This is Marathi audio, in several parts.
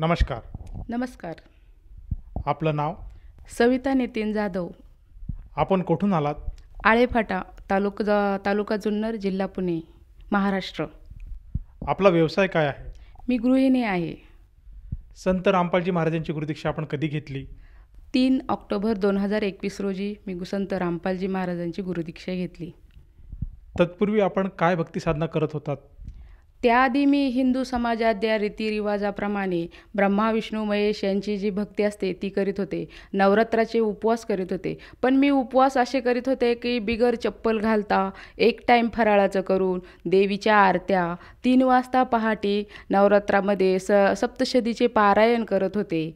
नमस्कार. नमस्कार. आपलं नाव? सविता नितीन जाधव. आपण कुठून आलात? आळेफाटा, तालुका जुन्नर, जिल्हा पुणे, महाराष्ट्र. आपला व्यवसाय काय आहे? मी गृहिणी आहे. संत रामपालजी महाराजांची गुरुदीक्षा आपण कधी घेतली? 3 ऑक्टोबर 2021 रोजी मी संत रामपालजी महाराजांची गुरुदीक्षा घेतली. तत्पूर्वी आपण काय भक्ती साधना करत होतात? त्याआधी मी हिंदू समाजात या रीतिरिवाजाप्रमाणे ब्रह्मा विष्णू महेश यांची जी भक्ती असते ती करीत होते. नवरात्राचे उपवास करीत होते. पण मी उपवास असे करीत होते की बिगर चप्पल घालता, एक टाईम फराळाचं करून, देवीच्या आरत्या, 3 वाजता पहाटे नवरात्रामध्ये सप्तशतीचे पारायण करत होते.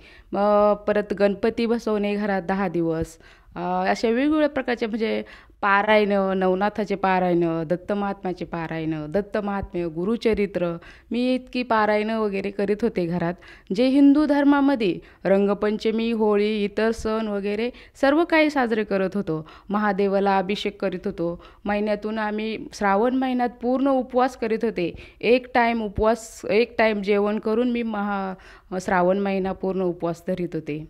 परत गणपती बसवणे घरात 10 दिवस. अशा वेगवेगळ्या प्रकारचे म्हणजे पारायणं, नवनाथाचे पारायणं, दत्त महात्म्याचे पारायणं, दत्त महात्म्य, गुरुचरित्र, मी इतकी पारायणं वगैरे करीत होते घरात. जे हिंदू धर्मामध्ये रंगपंचमी, होळी, इतर सण वगैरे सर्व काही साजरे करत होतो. महादेवाला अभिषेक करीत होतो. महिन्यातून आम्ही श्रावण महिन्यात पूर्ण उपवास करीत होते. एक टाईम जेवण करून मी श्रावण महिना पूर्ण उपवास धरीत होते.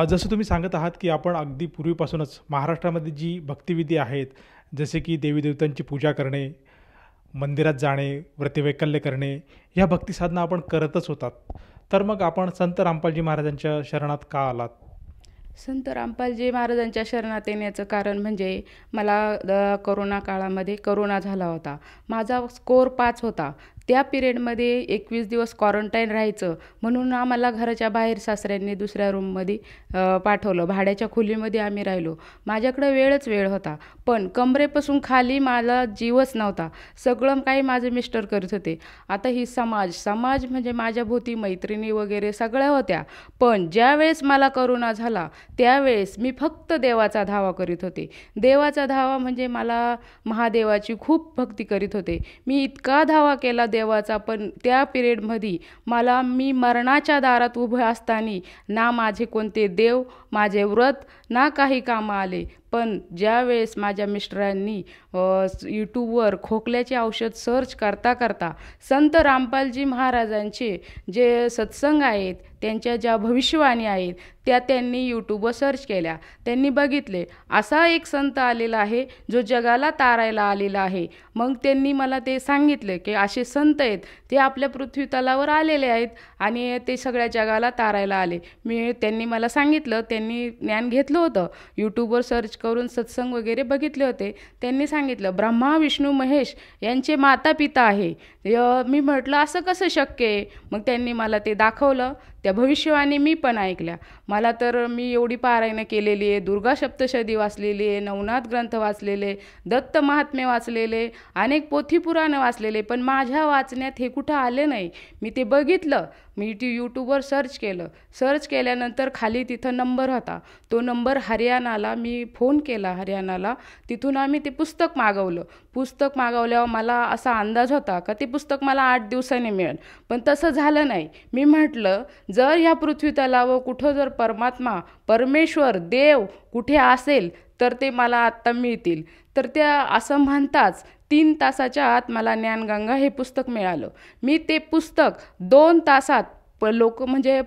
जसं तुम्ही सांगत आहात की आपण अगदी पूर्वीपासूनच महाराष्ट्रामध्ये जी भक्तिविधी आहेत, जसे की देवीदेवतांची पूजा करणे, मंदिरात जाणे, व्रतवैकल्य करणे, ह्या भक्ती साधना आपण करतच होतात. तर मग आपण संत रामपालजी महाराजांच्या शरणात का आलात? संत रामपालजी महाराजांच्या शरणात येण्याचं कारण म्हणजे मला करोना काळामध्ये करोना झाला होता. माझा स्कोर 5 होता. त्या पिरियडमध्ये 21 दिवस क्वारंटाईन राहायचं म्हणून आम्हाला घराच्या बाहेर सासऱ्यांनी दुसऱ्या रूममध्ये पाठवलं. भाड्याच्या खोलीमध्ये आम्ही राहिलो. माझ्याकडं वेळ होता. पण कमरेपासून खाली मला जीवच नव्हता. सगळं काही माझे मिस्टर करत होते. आता ही समाज म्हणजे माझ्या भोवती मैत्रिणी वगैरे सगळ्या होत्या. पण ज्यावेळेस मला करोना झाला त्यावेळेस मी फक्त देवाचा धावा करीत होते. देवाचा धावा म्हणजे मला महादेवाची खूप भक्ती करीत होते. मी इतका धावा केला देवाचा, पण त्या पिरियडमध्ये मी मरणाच्या दारात उभे असताना ना माझे कोणते देव, माझे व्रत ना काही कामं आले. पण ज्यावेळेस माझ्या मिस्टरांनी यूट्यूबवर खोकल्याचे औषध सर्च करता संत रामपालजी महाराजांचे जे सत्संग आहेत, त्यांच्या ज्या भविष्यवाणी आहेत त्या त्यांनी यूट्यूबवर सर्च केल्या. त्यांनी बघितले असा एक संत आलेला आहे जो जगाला तारायला आलेला आहे. मग त्यांनी मला ते सांगितले की असे संत आहेत, ते आपल्या पृथ्वी तलावर आलेले आहेत आणि ते सगळ्या जगाला तारायला आले. त्यांनी मला सांगितलं, त्यांनी ज्ञान घेतलं होतं, यूट्यूबवर सर्च करून सत्संग वगैरे बघितले होते. त्यांनी सांगितलं ब्रह्मा विष्णू महेश यांचे माता पिता आहे. मी म्हटलं असं कसं शक्य आहे? मग त्यांनी मला ते दाखवलं. त्या भविष्यवाणी मी पण ऐकल्या. मला तर मी एवढी पारायणं केलेली आहे, दुर्गा सप्तशती वाचलेली आहे, नवनाथ ग्रंथ वाचलेले, दत्त महात्म्य वाचलेले, अनेक पोथीपुराणं वाचलेले, पण माझ्या वाचण्यात हे कुठं आले नाही. मी ते बघितलं. मी यूट्यूबवर सर्च केल्यानंतर खाली तिथं नंबर होता. तो नंबर हरियाणाला मी फोन केला. हरियाणाला तिथून आम्ही ते पुस्तक मागवलं. पुस्तक मागवल्यावर मला असा अंदाज होता का ते पुस्तक मला 8 दिवसांनी मिळेल, पण तसं झालं नाही. मी म्हटलं जर ह्या पृथ्वी तलावर कुठं जर परमात्मा, परमेश्वर, देव कुठे असेल तर ते मला आत्ता मिळतील. तर त्या असं म्हणताच 3 तासाच्या आत मला ज्ञानगंगा हे पुस्तक मिळालं. मी ते पुस्तक 2 तासात लोक म्हणजे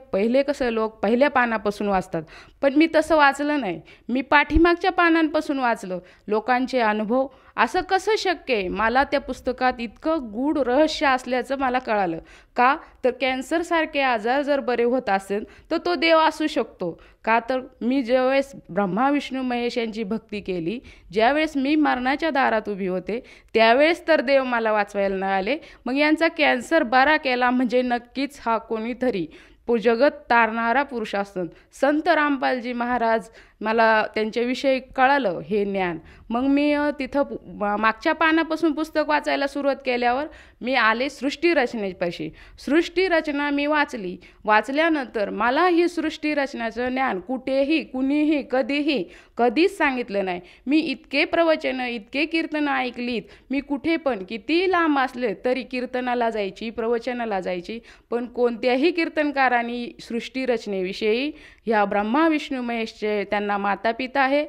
लोक पहिल्या पानापासून वाचतात, पण मी तसं वाचलं नाही. मी पाठीमागच्या पानांपासून वाचलं. लोकांचे अनुभव, असं कसं शक्य आहे? मला त्या पुस्तकात इतकं गूढ रहस्य असल्याचं मला कळालं. का तर कॅन्सरसारखे आजार जर बरे होत असेल तर तो देव असू शकतो. का तर मी ज्यावेळेस ब्रह्मा विष्णू महेश यांची भक्ती केली, ज्यावेळेस मी मरणाच्या दारात उभी होते, त्यावेळेस तर देव मला वाचवायला नाही आले. मग यांचा कॅन्सर बरा केला म्हणजे नक्कीच हा कोणीतरी जगत तारणारा पुरुष असतो. संत रामपालजी महाराज, मला त्यांच्याविषयी कळालं हे ज्ञान. मग मी तिथं मागच्या पानापासून पुस्तक वाचायला सुरुवात केल्यावर मी आले सृष्टीरचनेपाशी. सृष्टीरचना मी वाचल्यानंतर मला ही सृष्टीरचनाचं ज्ञान कुणीही कधीच सांगितलं नाही. मी इतके प्रवचनं, इतके कीर्तनं ऐकलीत. मी कुठे पण किती लांब असले तरी कीर्तनाला जायची, प्रवचनाला जायची, पण कोणत्याही कीर्तनकारांनी सृष्टीरचनेविषयी ह्या ब्रह्मा विष्णू महेशचे त्यांना माता पिता आहे,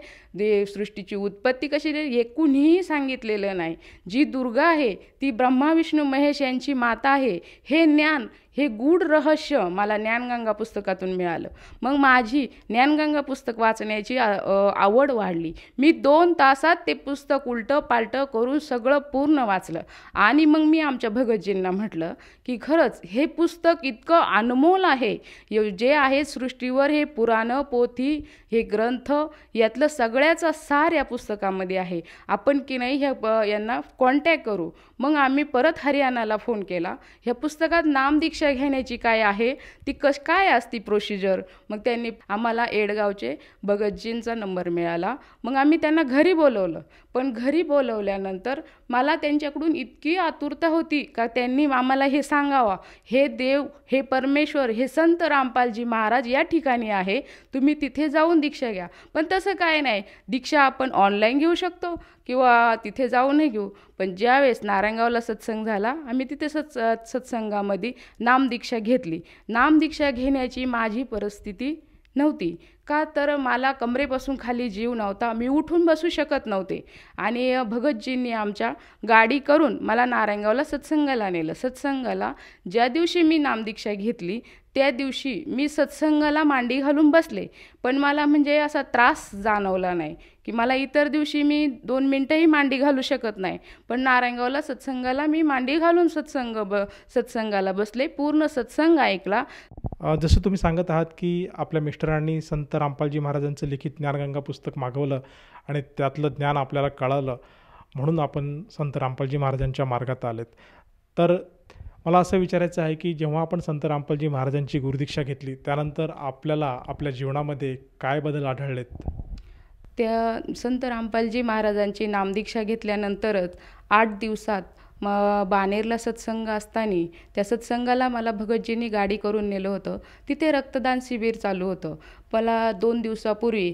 सृष्टीची उत्पत्ती कशी हे कुणीही सांगितलेलं नाही. जी दुर्गा आहे ती ब्रह्मा विष्णू महेश यांची माता आहे. हे ज्ञान हे गूढ रहस्य मला ज्ञानगंगा पुस्तकातून मिळालं. मग माझी ज्ञानगंगा पुस्तक वाचण्याची आवड वाढली. मी 2 तासात ते पुस्तक उलटं पालटं करून सगळं पूर्ण वाचलं. आणि मग मी आमच्या भगतजींना म्हटलं की खरंच हे पुस्तक इतकं अनमोल आहे. जे आहे सृष्टीवर हे पुराणं पोथी हे ग्रंथ यातलं सगळ्याचा सार या पुस्तकामध्ये आहे. आपण की नाही यांना कॉन्टॅक्ट करू. मग आम्ही परत हरियाणाला फोन केला. ह्या पुस्तकात नामदीक्षा घेण्याची काय आहे, ती काय असती प्रोसिजर. मग त्यांनी आम्हाला एडगावचे भगतजींचा नंबर मिळाला. मग आम्ही त्यांना घरी बोलवलं. पण घरी बोलवल्यानंतर मला त्यांच्याकडून इतकी आतुरता होती का त्यांनी आम्हाला हे सांगावा, हे देव, हे परमेश्वर, हे संत रामपालजी महाराज या ठिकाणी आहे, तुम्ही तिथे जाऊन दीक्षा घ्या. पण तसं काय नाही, दीक्षा आपण ऑनलाईन घेऊ शकतो किंवा तिथे जाऊनही घेऊ. पण ज्यावेळेस नारायणगावला सत्संग झाला, आम्ही तिथे सत्संगामध्ये नामदीक्षा घेतली. नामदीक्षा घेण्याची माझी परिस्थिती नव्हती. का तर मला कमरेपासून खाली जीव नव्हता. मी उठून बसू शकत नव्हते. आणि भगतजींनी आमच्या गाडी करून मला नारायणगावला सत्संगाला नेलं. सत्संगाला ज्या दिवशी मी नामदीक्षा घेतली त्या दिवशी मी सत्संगाला मांडी घालून बसले. पण मला म्हणजे असा त्रास जाणवला नाही की मला इतर दिवशी मी 2 मिनटंही मांडी घालू शकत नाही. पण नारायणगावला सत्संगाला मी मांडी घालून सत्संगाला बसले. पूर्ण सत्संग ऐकला. जसं तुम्ही सांगत आहात की आपल्या मिस्टरांनी संत रामपालजी महाराजांचं लिखित ज्ञानगंगा पुस्तक मागवलं आणि त्यातलं ज्ञान आपल्याला कळालं, म्हणून आपण संत रामपालजी महाराजांच्या मार्गात आलेत. तर मला असं विचारायचं आहे की जेव्हा आपण संत रामपालजी महाराजांची गुरुदीक्षा घेतली त्यानंतर आपल्याला आपल्या जीवनामध्ये काय बदल आढळलेत? त्या संत रामपालजी महाराजांची नामदीक्षा घेतल्यानंतरच 8 दिवसात बाणेरला सत्संग असताना त्या सत्संगाला मला भगतजींनी गाडी करून नेलं होतं. तिथे रक्तदान शिबिर चालू होतं. मला 2 दिवसापूर्वी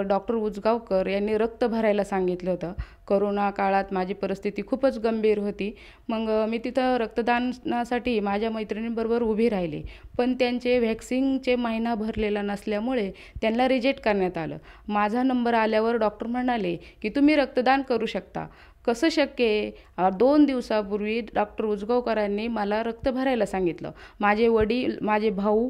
डॉक्टर उजगावकर यांनी रक्त भरायला सांगितलं होतं. करोना काळात माझी परिस्थिती खूपच गंभीर होती. मग मी तिथं रक्तदानासाठी माझ्या मैत्रिणींबरोबर उभी राहिली. पण त्यांचे व्हॅक्सिनचे महिना भरलेला नसल्यामुळे त्यांना रिजेक्ट करण्यात आलं. माझा नंबर आल्यावर डॉक्टर म्हणाले की तुम्ही रक्तदान करू शकता. कसं शक्य आहे? 2 दिवसापूर्वी डॉक्टर उजगावकरांनी मला रक्त भरायला सांगितलं. माझे वडील, माझे भाऊ,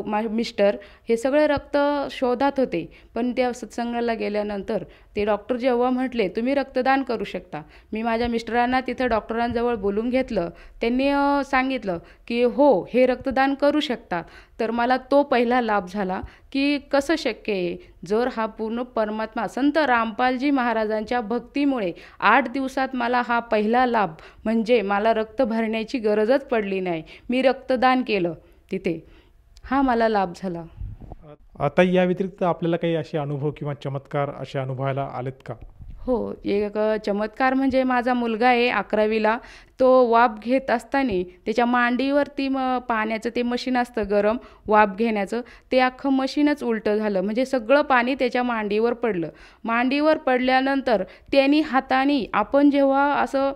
माझे मिस्टर हे सगळे रक्त शोधात होते. पण त्या सत्संगाला गेल्यानंतर ते डॉक्टर जेव्हा म्हटले तुम्ही रक्तदान करू शकता, मी माझ्या मिस्टरांना तिथं डॉक्टरांजवळ बोलून घेतलं. त्यांनी सांगितलं की हो, हे रक्तदान करू शकतात. तर मला तो पहिला लाभ झाला की कसं शक्य आहे, जर हा पूर्ण परमात्मा संत रामपालजी महाराजांच्या भक्तीमुळे 8 दिवसात मला हा पहिला लाभ, म्हणजे मला रक्त भरण्याची गरजच पडली नाही. मी रक्तदान केलं तिथे, हा मला लाभ झाला. आता या व्यतिरिक्त आपल्याला काही असे अनुभव किंवा चमत्कार असे अनुभवायला आलेत का? हो, एक चमत्कार म्हणजे माझा मुलगा आहे 11वीला. तो वाफ घेत असताना त्याच्या मांडीवरती पाण्याचं ते मशीन असतं गरम वाफ घेण्याचं, ते अख्खं मशीनच उलटं झालं. म्हणजे सगळं पाणी त्याच्या मांडीवर पडलं. मांडीवर पडल्यानंतर त्यांनी हाताने, आपण जेव्हा असं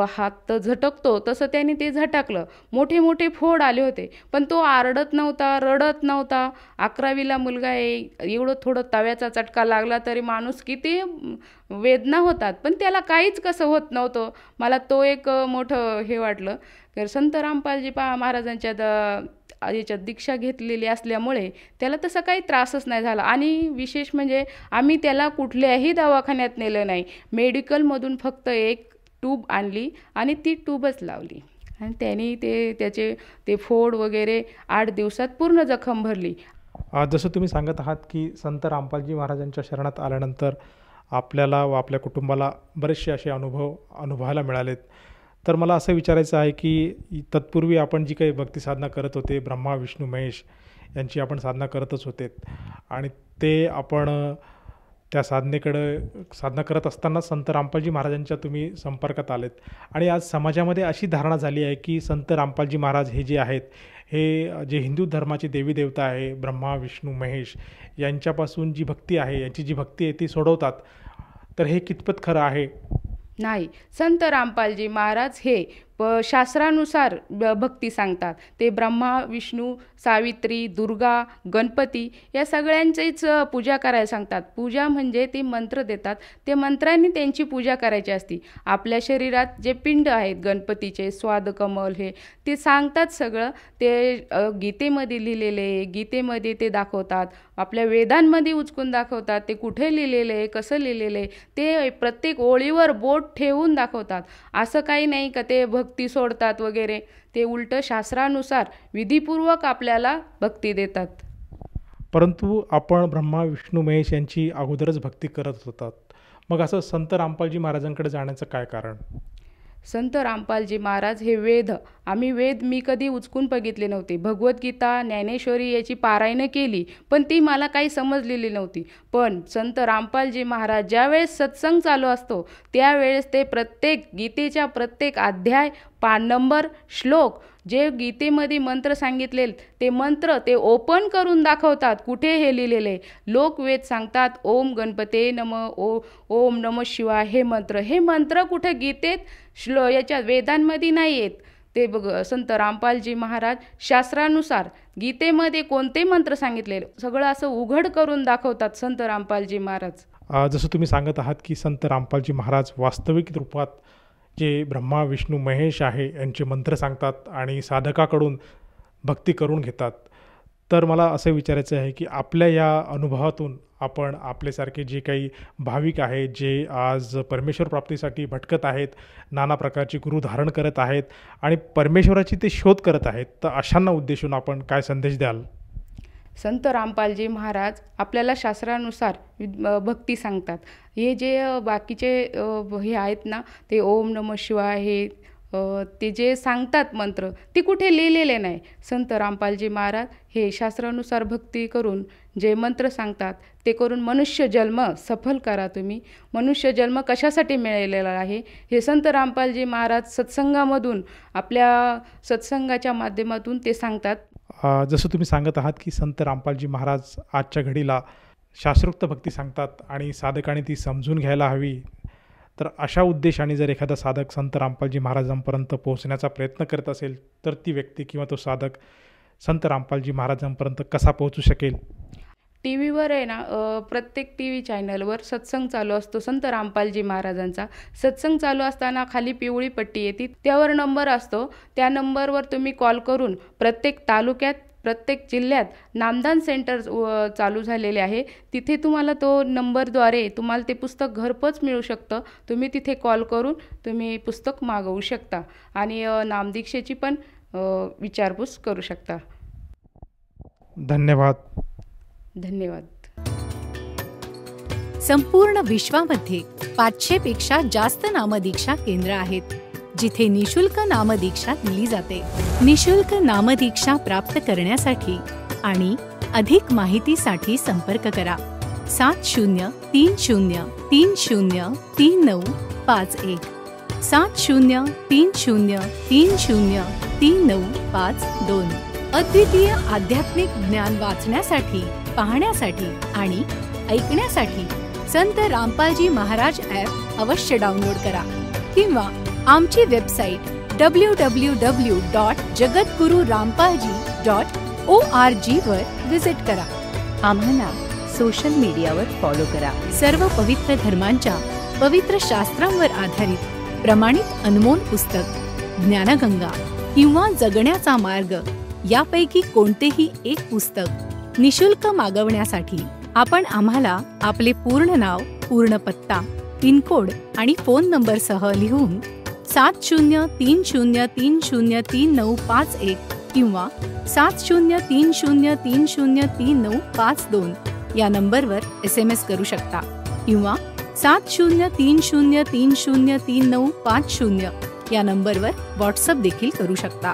हात झटकतो तसं त्याने ते झटकलं. मोठे मोठे फोड आले होते. पण तो आरडत नव्हता, रडत नव्हता. 11वीला मुलगा आहे, एवढं थोडं तव्याचा चटका लागला तरी माणूस किती वेदना होतात, पण त्याला काहीच कसं होत नव्हतं. मला तो एक मोठं हे वाटलं. तर संत रामपालजी महाराजांच्या याच्यात दीक्षा घेतलेली असल्यामुळे त्याला तसा काही त्रासच नाही झाला. आणि विशेष म्हणजे आम्ही त्याला कुठल्याही दवाखान्यात नेलं नाही. मेडिकलमधून फक्त एक ट्यूब आणली आणि ती ट्यूबच लावली आणि त्यांनी त्याचे ते फोड वगैरे 8 दिवसात पूर्ण जखम भरली. जसं तुम्ही सांगत आहात की संत रामपालजी महाराजांच्या शरणात आल्यानंतर आपल्याला व आपल्या कुटुंबाला बरेचसे असे अनुभव अनुभवायला मिळालेत. तर मला असं विचारायचं आहे की तत्पूर्वी आपण जी काही भक्ती साधना करत होते, ब्रह्मा विष्णू महेश यांची आपण साधना करतच होते आणि ते आपण त्या साधना करत असताना संत रामपालजी महाराजांच्या तुम्ही संपर्कात आलेत. आणि आज समाजामध्ये अशी धारणा झाली आहे की संत रामपालजी महाराज हे जे आहेत, हे जे हिंदू धर्माचे देवी देवता आहे ब्रह्मा विष्णू महेश यांच्यापासून जी भक्ती आहे, यांची जी भक्ती आहे ती सोडवतात. तर हे कितपत खरं आहे? नाही, संत रामपालजी महाराज हे शास्त्रानुसार भक्ती सांगतात. ते ब्रह्मा, विष्णू, सावित्री, दुर्गा, गणपती या सगळ्यांचीच पूजा करायला सांगतात. पूजा म्हणजे ते मंत्र देतात, ते मंत्रांनी त्यांची पूजा करायची असती. आपल्या शरीरात जे पिंड आहेत गणपतीचे, स्वादकमल, हे ते सांगतात सगळं. ते गीतेमध्ये लिहिलेले, गीतेमध्ये ते दाखवतात, आपल्या वेदांमध्ये उचकून दाखवतात. ते कुठे लिहिलेलं आहे, कसं लिहिलेलं आहे, ते प्रत्येक ओळीवर बोट ठेवून दाखवतात. असं काही नाही का ते भक्ती सोडतात वगैरे. ते उलटं शास्त्रानुसार विधीपूर्वक आपल्याला भक्ती देतात. परंतु आपण ब्रह्मा, विष्णू, महेश यांची अगोदरच भक्ती करत होतात. मग असं संत रामपालजी महाराजांकडे जाण्याचं काय कारण? संत रामपालजी महाराज हे वेद, मी कधी उचकून बघितले नव्हते. भगवद्गीता, ज्ञानेश्वरी याची पारायणं केली, पण ती मला काही समजलेली नव्हती. पण संत रामपालजी महाराज ज्यावेळेस सत्संग चालू असतो त्यावेळेस ते प्रत्येक गीतेच्या प्रत्येक अध्याय, नंबर, श्लोक, जे गीतेमध्ये मंत्र सांगितले ते मंत्र ते ओपन करून दाखवतात. कुठे हे लिहिलेले लोक वेद सांगतात, ओम गणपते नमः, ओम नमः शिवाय, हे मंत्र कुठे गीतेत याच्या वेदांमध्ये नाही आहेत. ते संत रामपालजी महाराज शास्त्रानुसार गीतेमध्ये कोणते मंत्र सांगितले सगळं असं उघड करून दाखवतात संत रामपालजी महाराज. जसं तुम्ही सांगत आहात की संत रामपालजी महाराज वास्तविक रूपात जे ब्रह्मा, विष्णू, महेश आहे यांचे मंत्र सांगतात आणि साधकाकडून भक्ती करून घेतात. तर मला असं विचारायचं आहे की आपल्या या अनुभवातून आपण आपल्यासारखे जे काही भाविक आहेत, जे आज परमेश्वर प्राप्तीसाठी भटकत आहेत, नाना प्रकारची गुरु धारण करत आहेत आणि परमेश्वराची ते शोध करत आहेत, तर अशांना उद्देशून आपण काय संदेश द्याल? संत रामपालजी महाराज आपल्याला शास्त्रानुसार भक्ती सांगतात. हे जे बाकीचे हे आहेत ना, ते ओम नमः शिवाय, हे ते जे सांगतात मंत्र ते कुठे लिहिलेले नाही. संत रामपालजी महाराज हे शास्त्रानुसार भक्ती करून जे मंत्र सांगतात ते करून मनुष्य जन्म सफल करा. तुम्ही मनुष्य जन्म कशासाठी मिळालेला आहे हे संत रामपालजी महाराज सत्संगामधून, आपल्या सत्संगाच्या माध्यमातून ते सांगतात. जसं तुम्ही सांगत आहात की संत रामपालजी महाराज आजच्या घडीला शास्त्रोक्त भक्ती सांगतात आणि साधकाने ती समजून घ्यायला हवी. तर अशा उद्देशाने जर एखादा साधक संत रामपालजी महाराजांपर्यंत पोहोचण्याचा प्रयत्न करत असेल तर ती व्यक्ती किंवा तो साधक संत रामपालजी महाराजांपर्यंत कसा पोहोचू शकेल? टी व्हीवर आहे ना, प्रत्येक टी व्ही चॅनलवर सत्संग चालू असतो संत रामपालजी महाराजांचा. सत्संग चालू असताना खाली पिवळी पट्टी येते, त्यावर नंबर असतो. त्या नंबरवर तुम्ही कॉल करून प्रत्येक तालुक्यात, प्रत्येक जिल्ह्यात नामदान सेंटर चालू झालेले आहे. तिथे तुम्हाला तो नंबरद्वारे तुम्हाला ते पुस्तक घरपोच मिळू शकतं. तुम्ही तिथे कॉल करून तुम्ही पुस्तक मागवू शकता आणि नामदीक्षेची पण विचारपूस करू शकता. धन्यवाद. धन्यवाद. संपूर्ण विश्वामध्ये 500 पेक्षा जास्त नामदीक्षा केंद्र आहेत जिथे निशुल्क नामदीक्षा दिली जाते. निशुल्क नामदीक्षा प्राप्त करण्यासाठी आणि अधिक माहितीसाठी संपर्क करा 7030303951 7030303952. अद्वितीय आध्यात्मिक ज्ञान वाचण्यासाठी, पाहण्यासाठी आणि ऐकण्यासाठी संत रामपालजी महाराज ॲप अवश्य डाउनलोड करा किंवा आमची वेबसाईट www.jagatgururampalji.org वर विजिट करा. आम्हाला सोशल मीडियावर फॉलो करा. सर्व पवित्र धर्मांच्या पवित्र शास्त्रांवर आधारित प्रमाणित अनमोल पुस्तक ज्ञानगंगा किंवा जगण्याचा मार्ग यापैकी कोणतेही एक पुस्तक निशुल्क मागवण्यासाठी आपण आम्हाला आपले पूर्ण नाव, पूर्ण पत्ता, पिनकोड आणि फोन नंबरसह लिहून 7030303951 किंवा 7030303952 या नंबरवर SMS करू शकता किंवा 7030303950 या नंबरवर व्हॉट्सअप देखील करू शकता.